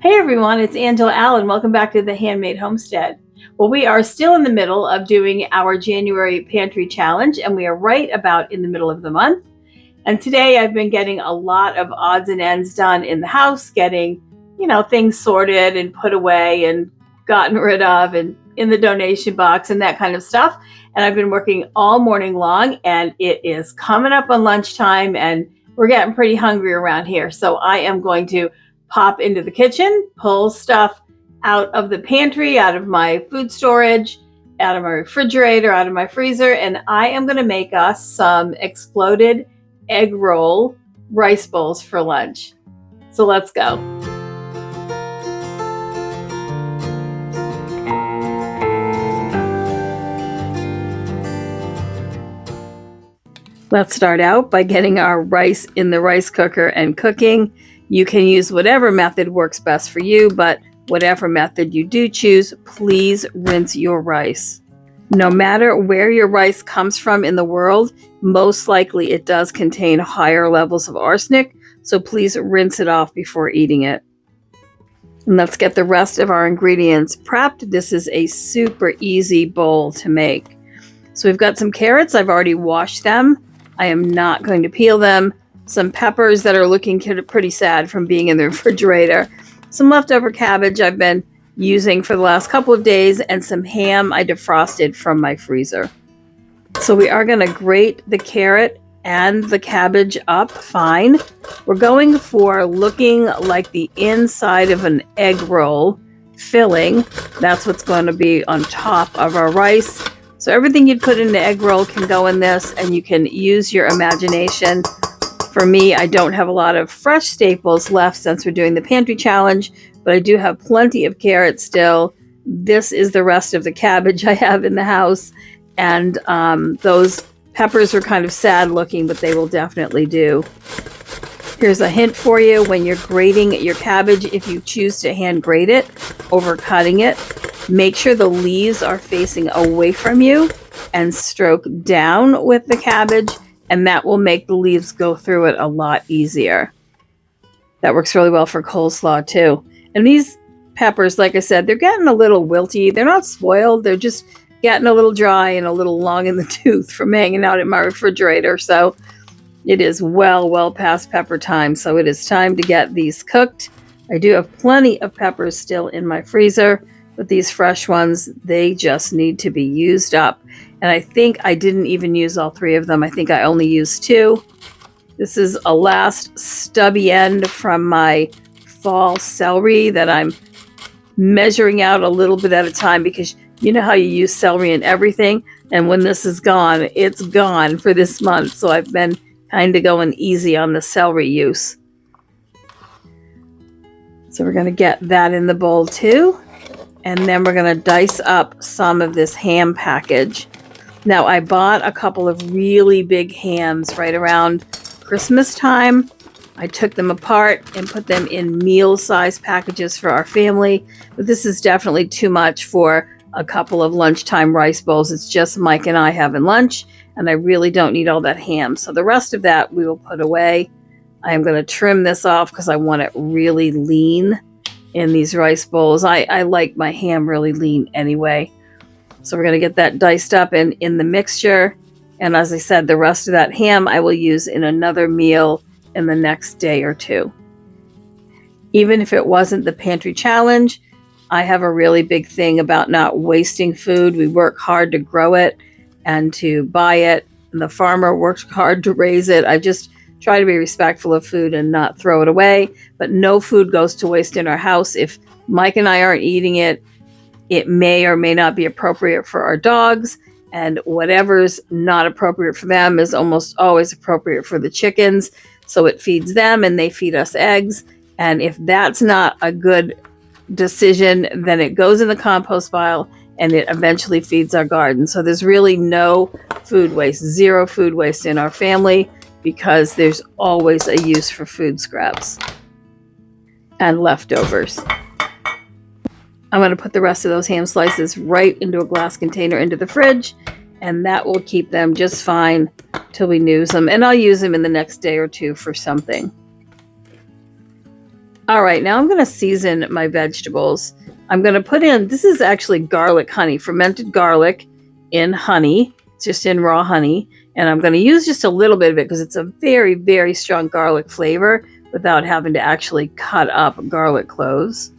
Hey everyone, it's Angela Allen. Welcome back to the Handmade Homestead. Well, we are still in the middle of doing our January pantry challenge, and we are right about in the middle of the month. And today I've been getting a lot of odds and ends done in the house, getting, things sorted and put away and gotten rid of and in the donation box and that kind of stuff. And I've been working all morning long, and it is coming up on lunchtime, and we're getting pretty hungry around here. So I am going to pop into the kitchen, pull stuff out of the pantry, out of my food storage, out of my refrigerator, out of my freezer, and I am going to make us some exploded egg roll rice bowls for lunch. So let's go. Let's start out by getting our rice in the rice cooker and cooking. You can use whatever method works best for you, but whatever method you do choose, please rinse your rice. No matter where your rice comes from in the world, most likely it does contain higher levels of arsenic, so please rinse it off before eating it. And let's get the rest of our ingredients prepped. This is a super easy bowl to make. So we've got some carrots. I've already washed them. I am not going to peel them. Some peppers that are looking pretty sad from being in the refrigerator. Some leftover cabbage I've been using for the last couple of days, and some ham I defrosted from my freezer. So we are going to grate the carrot and the cabbage up fine. We're going for looking like the inside of an egg roll filling. That's what's going to be on top of our rice. So everything you'd put in the egg roll can go in this, and you can use your imagination. For me, I don't have a lot of fresh staples left since we're doing the pantry challenge, but I do have plenty of carrots still. This is the rest of the cabbage I have in the house, and those peppers are kind of sad looking, but they will definitely do. Here's a hint for you. When you're grating your cabbage, if you choose to hand grate it over cutting it, make sure the leaves are facing away from you and stroke down with the cabbage, and that will make the leaves go through it a lot easier. That works really well for coleslaw too. And these peppers, like I said, they're getting a little wilty. They're not spoiled. They're just getting a little dry and a little long in the tooth from hanging out in my refrigerator. So it is well past pepper time. So it is time to get these cooked. I do have plenty of peppers still in my freezer, but these fresh ones, they just need to be used up. And I think I didn't even use all three of them. I think I only used two. This is a last stubby end from my fall celery that I'm measuring out a little bit at a time, because you know how you use celery in everything. And when this is gone, it's gone for this month. So I've been kind of going easy on the celery use. So we're going to get that in the bowl too. And then we're going to dice up some of this ham package. Now, I bought a couple of really big hams right around Christmas time. I took them apart and put them in meal-sized packages for our family. But this is definitely too much for a couple of lunchtime rice bowls. It's just Mike and I having lunch, and I really don't need all that ham. So the rest of that we will put away. I am going to trim this off because I want it really lean in these rice bowls. I like my ham really lean anyway. So we're going to get that diced up and in the mixture. And as I said, the rest of that ham I will use in another meal in the next day or two. Even if it wasn't the pantry challenge, I have a really big thing about not wasting food. We work hard to grow it and to buy it. And the farmer worked hard to raise it. I just try to be respectful of food and not throw it away. But no food goes to waste in our house. If Mike and I aren't eating it, it may or may not be appropriate for our dogs, and whatever's not appropriate for them is almost always appropriate for the chickens. So it feeds them and they feed us eggs. And if that's not a good decision, then it goes in the compost pile and it eventually feeds our garden. So there's really no food waste, zero food waste in our family, because there's always a use for food scraps and leftovers. I'm going to put the rest of those ham slices right into a glass container into the fridge, and that will keep them just fine till we use them. And I'll use them in the next day or two for something. All right, now I'm going to season my vegetables. I'm going to put in, this is actually garlic honey, fermented garlic in honey, just in raw honey. And I'm going to use just a little bit of it because it's a very, very strong garlic flavor without having to actually cut up garlic cloves.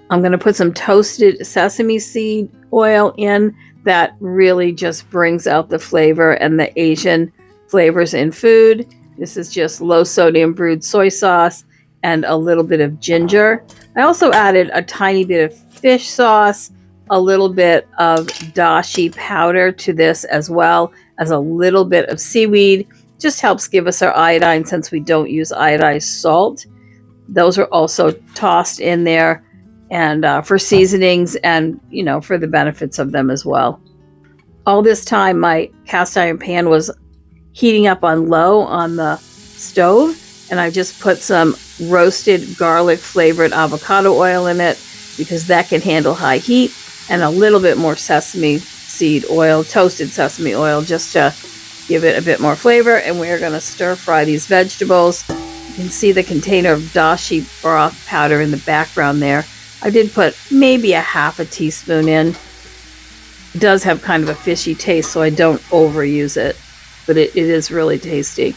I'm going to put some toasted sesame seed oil in. That really just brings out the flavor and the Asian flavors in food. This is just low sodium brewed soy sauce and a little bit of ginger. I also added a tiny bit of fish sauce, a little bit of dashi powder to this, as well as a little bit of seaweed. Just helps give us our iodine since we don't use iodized salt. Those are also tossed in there, and for seasonings and, you know, for the benefits of them as well. All this time my cast iron pan was heating up on low on the stove, and I just put some roasted garlic flavored avocado oil in it because that can handle high heat, and a little bit more sesame seed oil, toasted sesame oil, just to give it a bit more flavor. And we're going to stir fry these vegetables. You can see the container of dashi broth powder in the background there. I did put maybe a half a teaspoon in. It does have kind of a fishy taste, so I don't overuse it, but it is really tasty.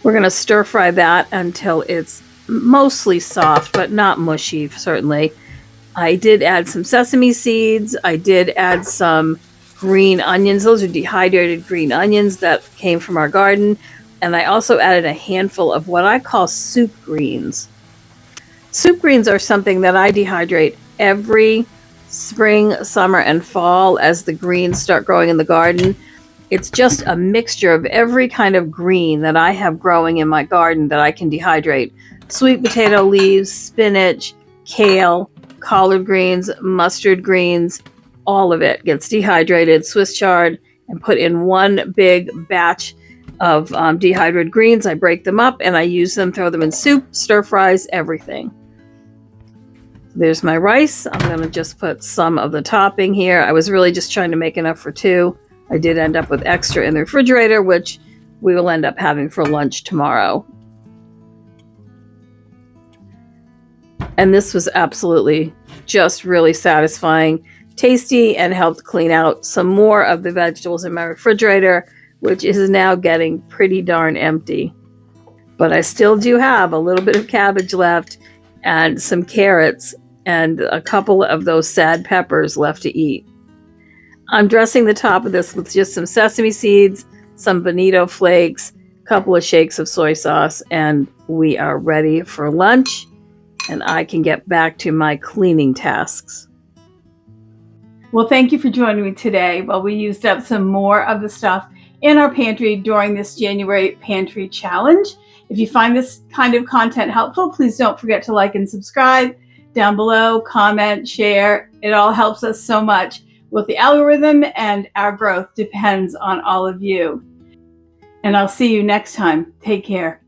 We're going to stir fry that until it's mostly soft, but not mushy, certainly. I did add some sesame seeds. I did add some green onions. Those are dehydrated green onions that came from our garden. And I also added a handful of what I call soup greens. Soup greens are something that I dehydrate every spring, summer, and fall as the greens start growing in the garden. It's just a mixture of every kind of green that I have growing in my garden that I can dehydrate. Sweet potato leaves, spinach, kale, collard greens, mustard greens, all of it gets dehydrated, Swiss chard, and put in one big batch of dehydrated greens. I break them up and I use them, throw them in soup, stir fries, everything. There's my rice. I'm going to just put some of the topping here. I was really just trying to make enough for two. I did end up with extra in the refrigerator, which we will end up having for lunch tomorrow. And this was absolutely just really satisfying, tasty, and helped clean out some more of the vegetables in my refrigerator, which is now getting pretty darn empty. But I still do have a little bit of cabbage left and some carrots and a couple of those sad peppers left to eat. I'm dressing the top of this with just some sesame seeds, some Bonito flakes, a couple of shakes of soy sauce, and we are ready for lunch, and I can get back to my cleaning tasks. Well, thank you for joining me today while we used up some more of the stuff in our pantry during this January pantry challenge. If you find this kind of content helpful, please don't forget to like and subscribe down below, comment, share. It all helps us so much with the algorithm, and our growth depends on all of you. And I'll see you next time. Take care.